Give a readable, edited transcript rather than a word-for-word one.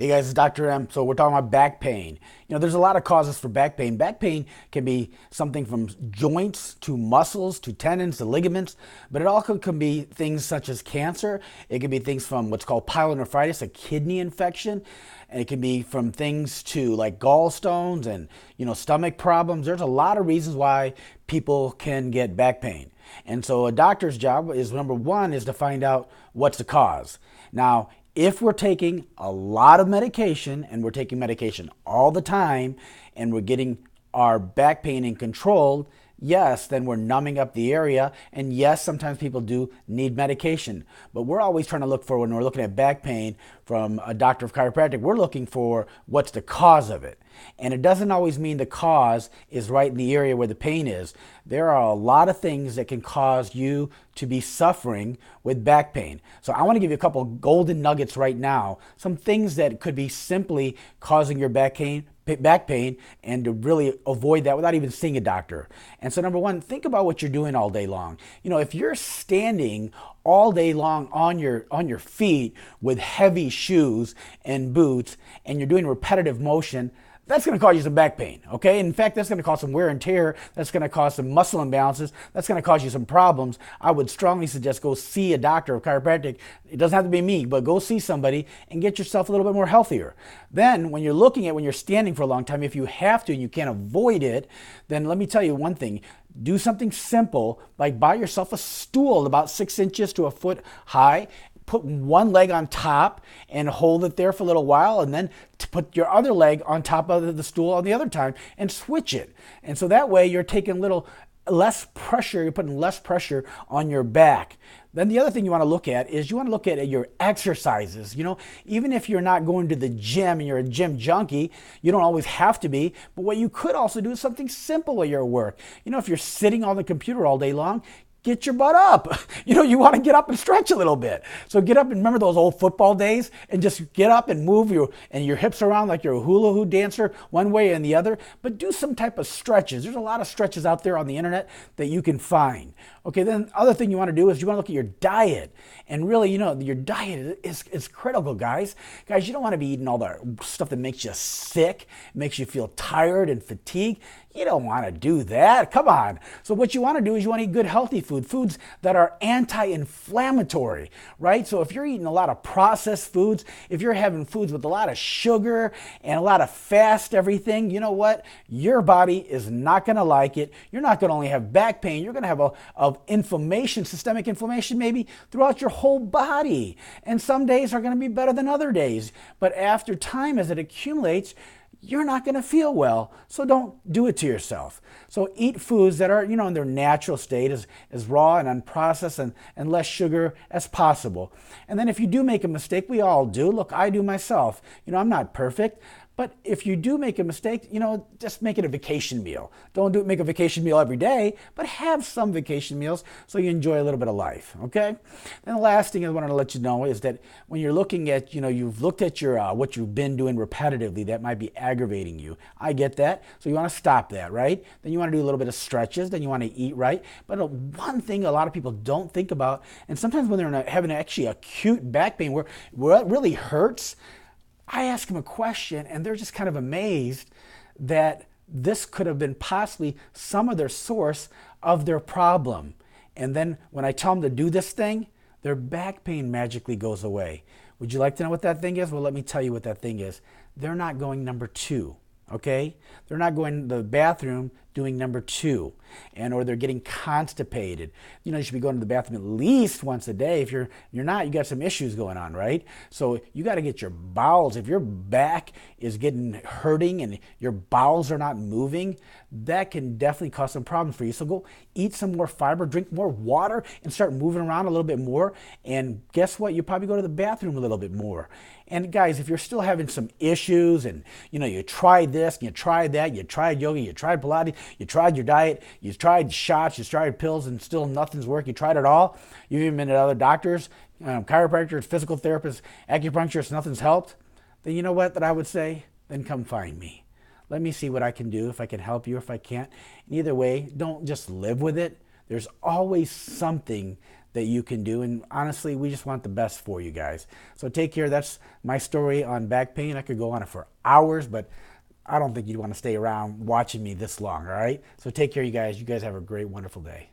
Hey guys, it's Dr. M. So we're talking about back pain. There's a lot of causes for back pain. Back pain can be something from joints to muscles to tendons to ligaments, but it also can be things such as cancer. It can be things from what's called pyelonephritis, a kidney infection, and it can be from things to like gallstones and stomach problems. There's a lot of reasons why people can get back pain. And so a doctor's job is number one is to find out what's the cause. Now, if we're taking a lot of medication and we're taking medication all the time and we're getting our back pain in control, yes, then we're numbing up the area. And yes, sometimes people do need medication. But we're always trying to look for, when we're looking at back pain from a doctor of chiropractic, we're looking for what's the cause of it. And it doesn't always mean the cause is right in the area where the pain is. There are a lot of things that can cause you to be suffering with back pain. So I want to give you a couple of golden nuggets right now, some things that could be simply causing your back pain, and to really avoid that without even seeing a doctor. And so number one, think about what you're doing all day long. If you're standing all day long on your feet with heavy shoes and boots and you're doing repetitive motion, that's going to cause you some back pain, okay? In fact, that's going to cause some wear and tear. That's going to cause some muscle imbalances. That's going to cause you some problems. I would strongly suggest go see a doctor of chiropractic. It doesn't have to be me, but go see somebody and get yourself a little bit more healthier. Then when you're standing for a long time, if you have to and you can't avoid it, then let me tell you one thing. Do something simple, like buy yourself a stool about 6 inches to a foot high. Put one leg on top and hold it there for a little while, and then put your other leg on top of the stool on the other time and switch it. And so that way you're taking a little less pressure, you're putting less pressure on your back. Then the other thing you want to look at is your exercises. Even if you're not going to the gym and you're a gym junkie, you don't always have to be. But what you could also do is something simple while you're at work. If you're sitting on the computer all day long, get your butt up. You want to get up and stretch a little bit. So get up and remember those old football days and just get up and move your hips around like you're a hula hoop dancer one way and the other. But do some type of stretches. There's a lot of stretches out there on the internet that you can find. Okay, then other thing you want to do is you want to look at your diet. And really, your diet is critical, guys. Guys, you don't want to be eating all the stuff that makes you sick, makes you feel tired and fatigued. You don't want to do that. Come on. So what you want to do is you want to eat good, healthy foods that are anti-inflammatory, right? So if you're eating a lot of processed foods, if you're having foods with a lot of sugar and a lot of fast everything, you know what? Your body is not going to like it. You're not going to only have back pain. You're going to have inflammation, systemic inflammation maybe throughout your whole body. And some days are going to be better than other days. But after time, as it accumulates, you're not going to feel well. So don't do it to yourself. So eat foods that are, in their natural state as raw and unprocessed and less sugar as possible. And then if you do make a mistake, we all do. Look, I do myself. I'm not perfect. But if you do make a mistake, just make it a vacation meal. Don't make a vacation meal every day, but have some vacation meals so you enjoy a little bit of life, okay? And the last thing I wanted to let you know is that when you're looking at, you've looked at your what you've been doing repetitively that might be aggravating you. I get that. So you want to stop that, right? Then you want to do a little bit of stretches. Then you want to eat right. But one thing a lot of people don't think about, and sometimes when they're having actually acute back pain where it really hurts, I ask them a question and they're just kind of amazed that this could have been possibly some of their source of their problem. And then when I tell them to do this thing, their back pain magically goes away. Would you like to know what that thing is? Well, let me tell you what that thing is. They're not going number 2. Okay? They're not going to the bathroom doing number 2, or they're getting constipated. You should be going to the bathroom at least once a day. If you're not, you got some issues going on, right? So you got to get your bowels. If your back is hurting and your bowels are not moving, that can definitely cause some problems for you. So go eat some more fiber, drink more water, and start moving around a little bit more. And guess what? You probably go to the bathroom a little bit more. And guys, if you're still having some issues and you tried this, you tried that, you tried yoga, you tried Pilates, you tried your diet, you tried shots, you tried pills, and still nothing's worked, you tried it all, you've even been at other doctors, chiropractors, physical therapists, acupuncturists, nothing's helped, then you know what that I would say? Then come find me. Let me see what I can do, if I can help you, if I can't. And either way, don't just live with it. There's always something that you can do. And honestly, we just want the best for you guys. So take care. That's my story on back pain. I could go on it for hours, but I don't think you'd want to stay around watching me this long, all right? So take care, you guys. You guys have a great, wonderful day.